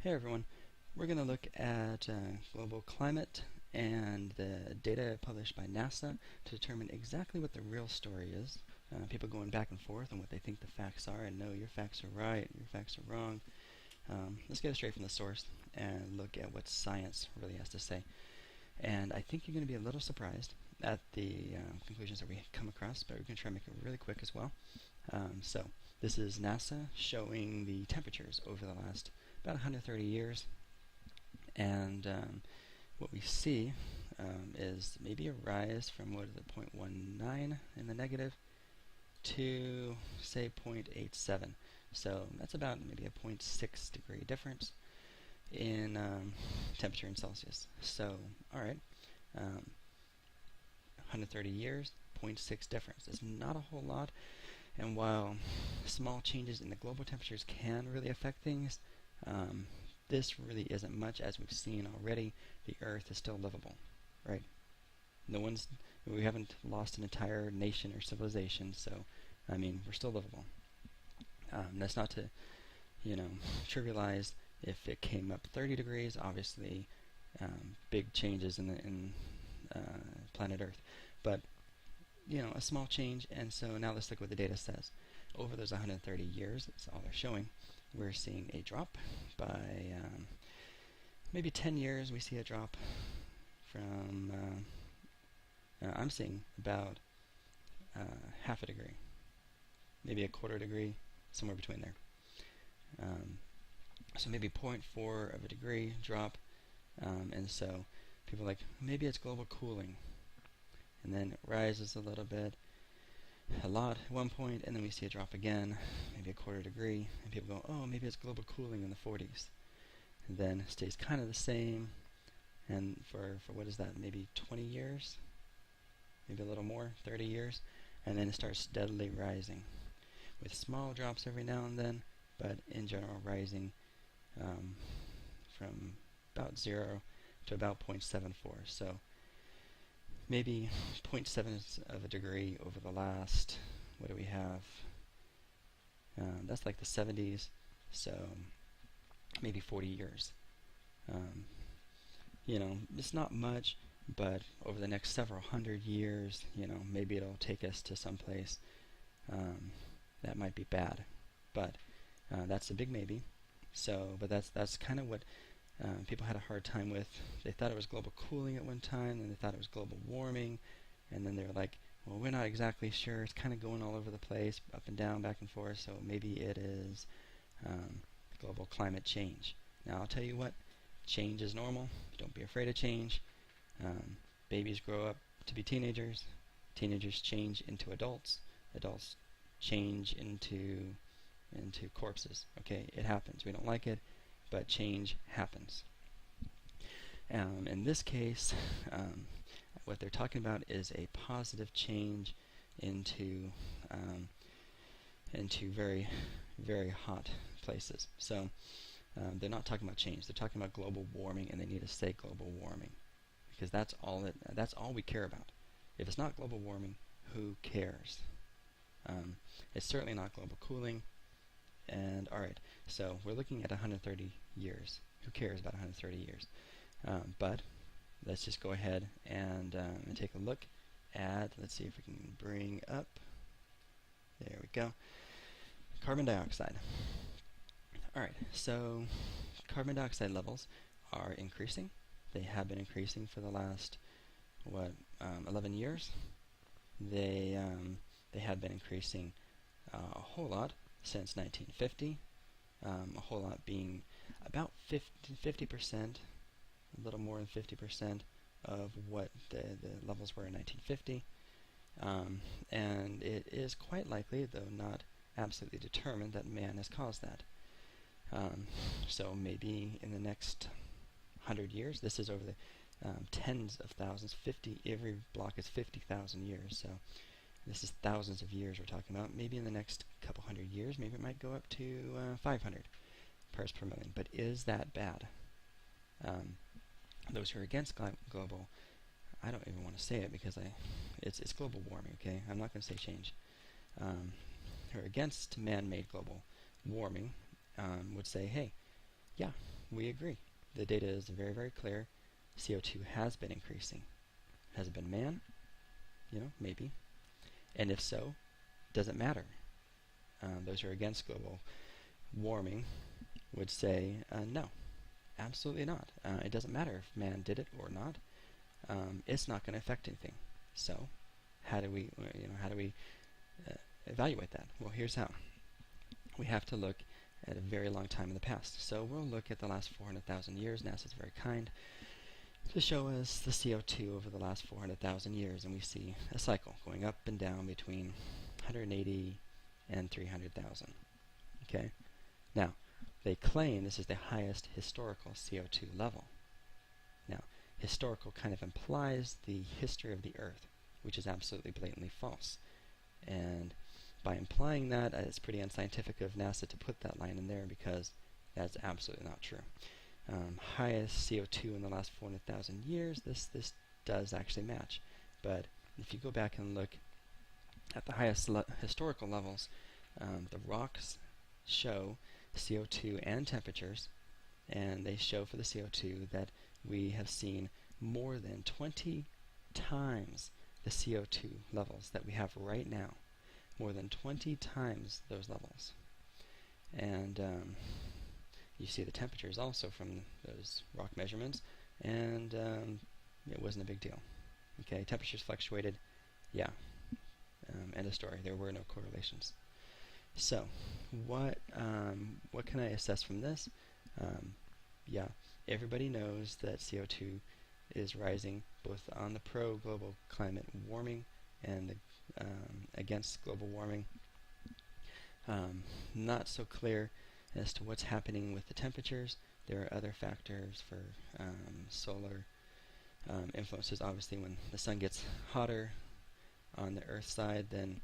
Hey everyone, we're going to look at global climate and the data published by NASA to determine exactly what the real story is. People going back and forth on what they think the facts are, and no, your facts are right, your facts are wrong. Let's get it straight from the source and look at what science really has to say. And I think you're going to be a little surprised at the conclusions that we come across, but we're going to try and make it really quick as well. So this is NASA showing the temperatures over the last about 130 years, and what we see is maybe a rise from, what is it, 0.19 in the negative to, say, 0.87. So that's about maybe a 0.6 degree difference in temperature in Celsius. So, alright, 130 years, 0.6 difference. It's not a whole lot, and while small changes in the global temperatures can really affect things, this really isn't much. As we've seen already, the Earth is still livable, right? We haven't lost an entire nation or civilization, so I mean, we're still livable. That's not to, trivialize if it came up 30 degrees. Obviously, big changes in planet Earth, but a small change. And so now let's look what the data says. Over those 130 years, that's all they're showing, we're seeing a drop by maybe 10 years. We see a drop from, I'm seeing about half a degree, maybe a quarter degree, somewhere between there. So maybe 0.4 of a degree drop, and so people are like, maybe it's global cooling, and then it rises a little bit, a lot at one point, and then we see a drop again, maybe a quarter degree, and people go, oh, maybe it's global cooling in the 40s, and then it stays kind of the same, and for what is that, maybe 20 years, maybe a little more, 30 years, and then it starts steadily rising, with small drops every now and then, but in general rising from about 0 to about 0.74. So maybe 0.7 of a degree over the last, what do we have? That's like the 70s, so maybe 40 years. It's not much, but over the next several hundred years, maybe it'll take us to some place that might be bad. But that's a big maybe. So, but that's kind of what people had a hard time with. They thought it was global cooling at one time, and they thought it was global warming, and then they were like, well, we're not exactly sure. It's kind of going all over the place, up and down, back and forth, so maybe it is global climate change. Now, I'll tell you what, change is normal. Don't be afraid of change. Babies grow up to be teenagers. Teenagers change into adults. Adults change into corpses. Okay, it happens. We don't like it, but change happens. In this case, what they're talking about is a positive change into very, very hot places. So they're not talking about change. They're talking about global warming, and they need to say global warming because that's all we care about. If it's not global warming, who cares? It's certainly not global cooling. And alright, so we're looking at 130 years. Who cares about 130 years? But let's just go ahead and take a look at, let's see if we can bring up, there we go, carbon dioxide. Alright, so carbon dioxide levels are increasing. They have been increasing for the last, 11 years. They have been increasing a whole lot since 1950, a whole lot being about 50%, a little more than 50% of what the levels were in 1950, and it is quite likely, though not absolutely determined, that man has caused that. So maybe in the next 100 years, this is over the tens of thousands, every block is 50,000 years, so this is thousands of years we're talking about. Maybe in the next couple hundred years, maybe it might go up to 500 parts per million. But is that bad? Those who are against global, I don't even want to say it because it's global warming. Okay, I'm not going to say change. Who are against man-made global warming would say, hey, yeah, we agree. The data is very, very clear. CO2 has been increasing. Has it been man? Maybe. And if so, does it matter? Those who are against global warming would say no, absolutely not. It doesn't matter if man did it or not. It's not going to affect anything. So, how do we evaluate that? Well, here's how. We have to look at a very long time in the past. So we'll look at the last 400,000 years. NASA's very kind to show us the CO2 over the last 400,000 years, and we see a cycle going up and down between 180 and 300,000. Okay? Now, they claim this is the highest historical CO2 level. Now, historical kind of implies the history of the Earth, which is absolutely blatantly false. And by implying that, it's pretty unscientific of NASA to put that line in there, because that's absolutely not true. Highest CO2 in the last 400,000 years, this does actually match. But if you go back and look at the highest historical levels, the rocks show CO2 and temperatures, and they show for the CO2 that we have seen more than 20 times the CO2 levels that we have right now. More than 20 times those levels. And you see the temperatures also from those rock measurements, and it wasn't a big deal. Okay, temperatures fluctuated, yeah, end of story. There were no correlations. So, what can I assess from this? Yeah, everybody knows that CO2 is rising, both on the pro-global climate warming and the against global warming. Not so clear as to what's happening with the temperatures. There are other factors for solar influences. Obviously, when the sun gets hotter on the Earth side, then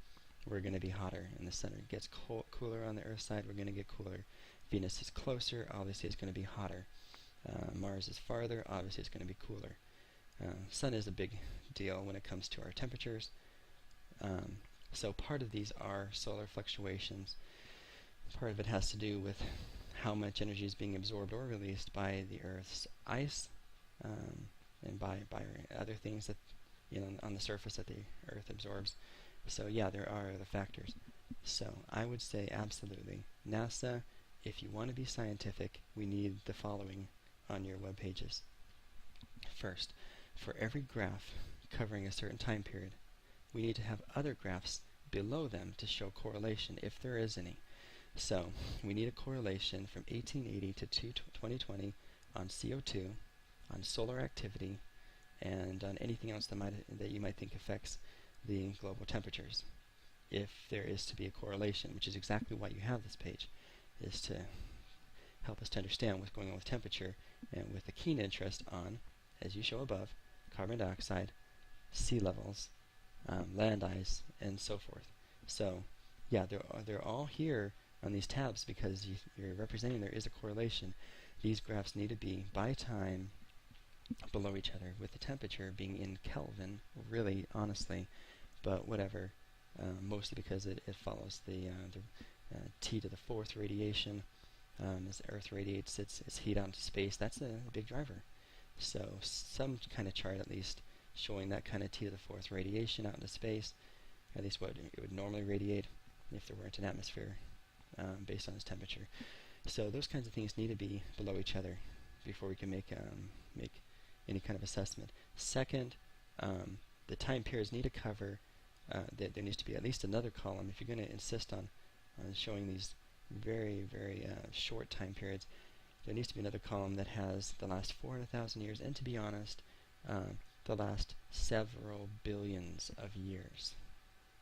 we're going to be hotter. And the sun gets cooler on the Earth side, we're going to get cooler. Venus is closer, obviously it's going to be hotter. Mars is farther, obviously it's going to be cooler. Sun is a big deal when it comes to our temperatures. So part of these are solar fluctuations. Part of it has to do with how much energy is being absorbed or released by the Earth's ice, and by other things that on the surface that the Earth absorbs. So yeah, there are other factors. So I would say absolutely, NASA, if you want to be scientific, we need the following on your web pages. First, for every graph covering a certain time period, we need to have other graphs below them to show correlation, if there is any. So we need a correlation from 1880 to 2020 on CO2, on solar activity, and on anything else that you might think affects the global temperatures. If there is to be a correlation, which is exactly why you have this page, is to help us to understand what's going on with temperature, and with a keen interest on, as you show above, carbon dioxide, sea levels, land ice, and so forth. So, yeah, they're all here on these tabs because you're representing there is a correlation. These graphs need to be by time below each other, with the temperature being in Kelvin, really, honestly, but whatever, mostly because it follows the T to the fourth radiation. As the Earth radiates its heat out into space, that's a big driver. So some kind of chart at least showing that kind of T to the fourth radiation out into space, at least what it would normally radiate if there weren't an atmosphere based on its temperature. So those kinds of things need to be below each other before we can make any kind of assessment. Second, the time periods need to cover, there needs to be at least another column. If you're going to insist on showing these very, very short time periods, there needs to be another column that has the last 400,000 years, and to be honest, the last several billions of years.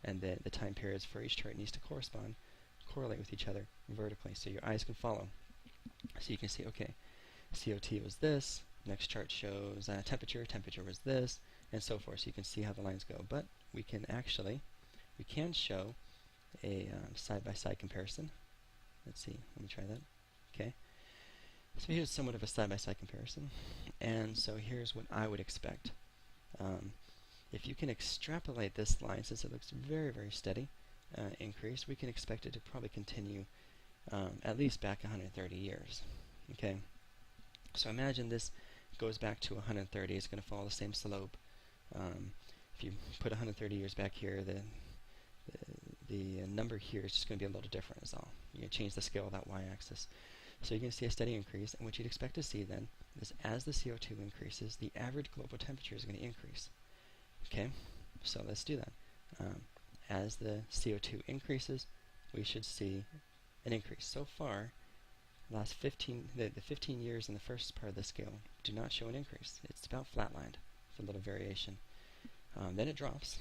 And the time periods for each chart needs to correlate with each other vertically, so your eyes can follow. So you can see, okay, CO2 was this, next chart shows temperature was this, and so forth. So you can see how the lines go. But we can show a side-by-side comparison. Let's see, let me try that. Okay. So here's somewhat of a side-by-side comparison. And so here's what I would expect. If you can extrapolate this line, since it looks very, very steady increase, we can expect it to probably continue at least back 130 years. Okay. So imagine this goes back to 130. It's going to follow the same slope. If you put 130 years back here, the number here is just going to be a little different is all. You can change the scale of that y-axis. So you're going to see a steady increase, and what you'd expect to see then is as the CO2 increases, the average global temperature is going to increase. Okay, so let's do that. As the CO2 increases, we should see an increase. So far, the 15 years in the first part of the scale do not show an increase. It's about flatlined with a little variation. Then it drops.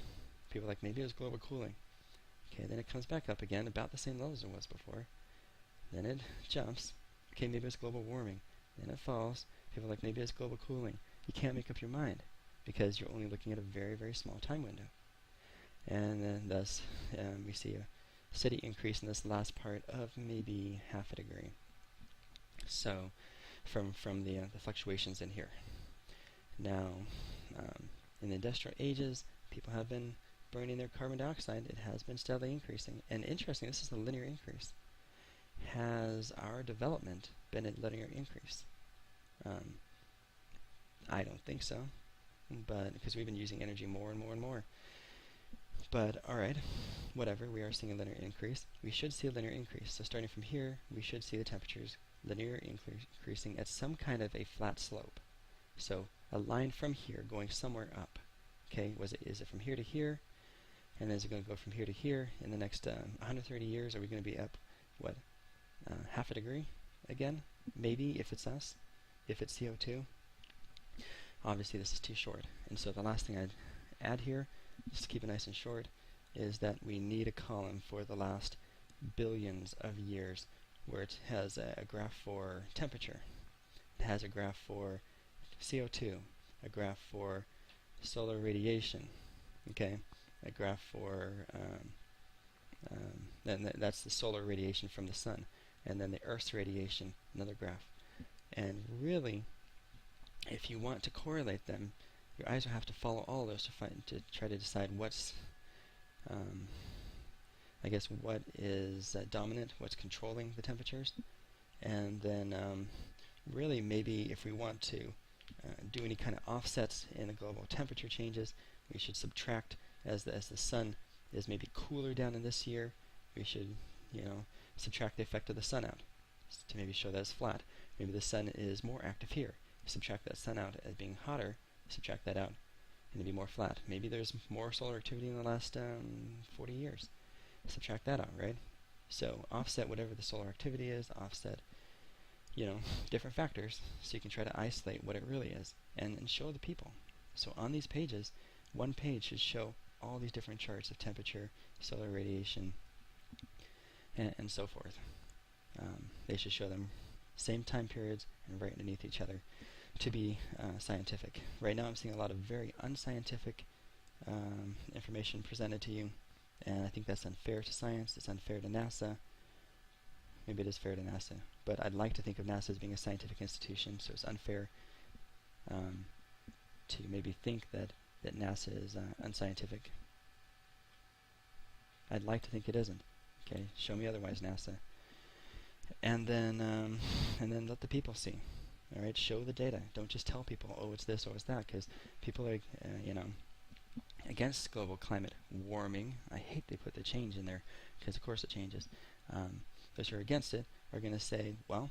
People are like, maybe it was global cooling. Okay, then it comes back up again, about the same level as it was before. Then it jumps. Okay, maybe it's global warming. Then it falls. People are like, maybe it's global cooling. You can't make up your mind because you're only looking at a very, very small time window. And then thus we see a steady increase in this last part of maybe half a degree. So from the fluctuations in here. Now, in the industrial ages, people have been burning their carbon dioxide. It has been steadily increasing. And interesting, this is a linear increase. Has our development been a linear increase? I don't think so, but because we've been using energy more and more and more. But alright, whatever, we are seeing a linear increase. We should see a linear increase. So starting from here, we should see the temperatures linear increasing at some kind of a flat slope. So a line from here going somewhere up. Okay, is it from here to here? And is it going to go from here to here in the next 130 years? Are we going to be up, what, half a degree again? Maybe, if it's us, if it's CO2. Obviously this is too short. And so the last thing I'd add here, just to keep it nice and short, is that we need a column for the last billions of years where it has a graph for temperature. It has a graph for CO2, a graph for solar radiation, okay, a graph for, that's the solar radiation from the sun, and then the Earth's radiation, another graph. And really, if you want to correlate them, your eyes will have to follow all of those to try to decide what's, I guess, what is dominant, what's controlling the temperatures, and then really maybe if we want to do any kind of offsets in the global temperature changes, we should subtract as the sun is maybe cooler down in this year. We should, subtract the effect of the sun out to maybe show that it's flat. Maybe the sun is more active here. Subtract that sun out as being hotter. Subtract that out, and it'd be more flat. Maybe there's more solar activity in the last 40 years. Subtract that out, right? So offset whatever the solar activity is. Offset, different factors, so you can try to isolate what it really is and show the people. So on these pages, one page should show all these different charts of temperature, solar radiation, and so forth. They should show them same time periods and right underneath each other to be scientific. Right now I'm seeing a lot of very unscientific information presented to you, and I think that's unfair to science. It's unfair to NASA. Maybe it is fair to NASA, but I'd like to think of NASA as being a scientific institution, so it's unfair to maybe think that NASA is unscientific. I'd like to think it isn't. Okay, show me otherwise, NASA. And then let the people see. All right, show the data. Don't just tell people, oh, it's this or it's that, because people are, against global climate warming. I hate they put the change in there, because of course it changes. Those who are against it are going to say, well,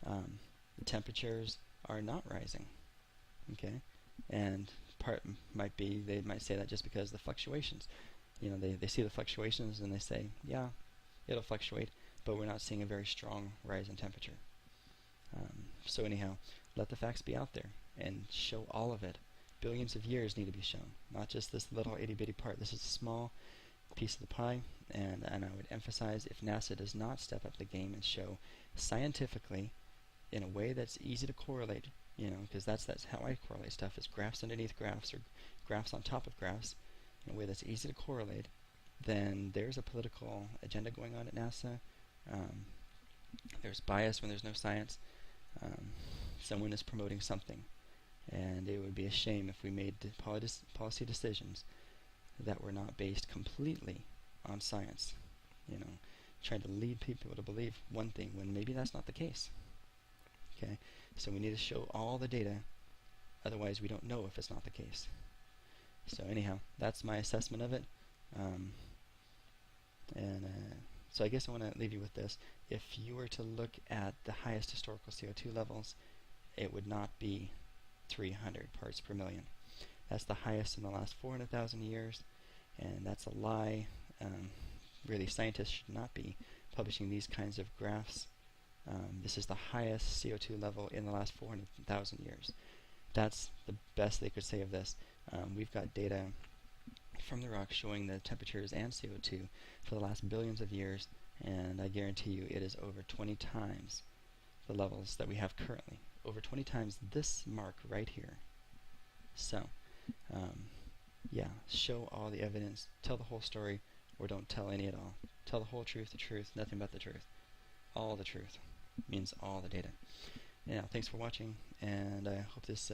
the temperatures are not rising. Okay, and part might be they might say that just because of the fluctuations. They see the fluctuations and they say, yeah, it'll fluctuate, but we're not seeing a very strong rise in temperature. So anyhow, let the facts be out there and show all of it. Billions of years need to be shown, not just this little itty-bitty part. This is a small piece of the pie, and I would emphasize, if NASA does not step up the game and show scientifically in a way that's easy to correlate, because that's how I correlate stuff, is graphs underneath graphs or graphs on top of graphs, in a way that's easy to correlate, then there's a political agenda going on at NASA. There's bias when there's no science. Someone is promoting something, and it would be a shame if we made policy decisions that were not based completely on science, trying to lead people to believe one thing when maybe that's not the case. Okay, So we need to show all the data, otherwise we don't know if it's not the case. So anyhow, that's my assessment of it. So I guess I want to leave you with this. If you were to look at the highest historical CO2 levels, it would not be 300 parts per million. That's the highest in the last 400,000 years, and that's a lie. Really, scientists should not be publishing these kinds of graphs. This is the highest CO2 level in the last 400,000 years. That's the best they could say of this. We've got data from the rock showing the temperatures and CO2 for the last billions of years, and I guarantee you it is over 20 times the levels that we have currently. Over 20 times this mark right here. So, yeah, show all the evidence, tell the whole story, or don't tell any at all. Tell the whole truth, nothing but the truth. All the truth means all the data. Yeah, thanks for watching, and I hope this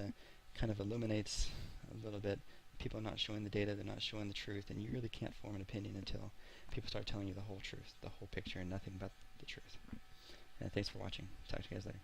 kind of illuminates a little bit. People are not showing the data, they're not showing the truth, and you really can't form an opinion until people start telling you the whole truth, the whole picture, and nothing but the truth. And thanks for watching. Talk to you guys later.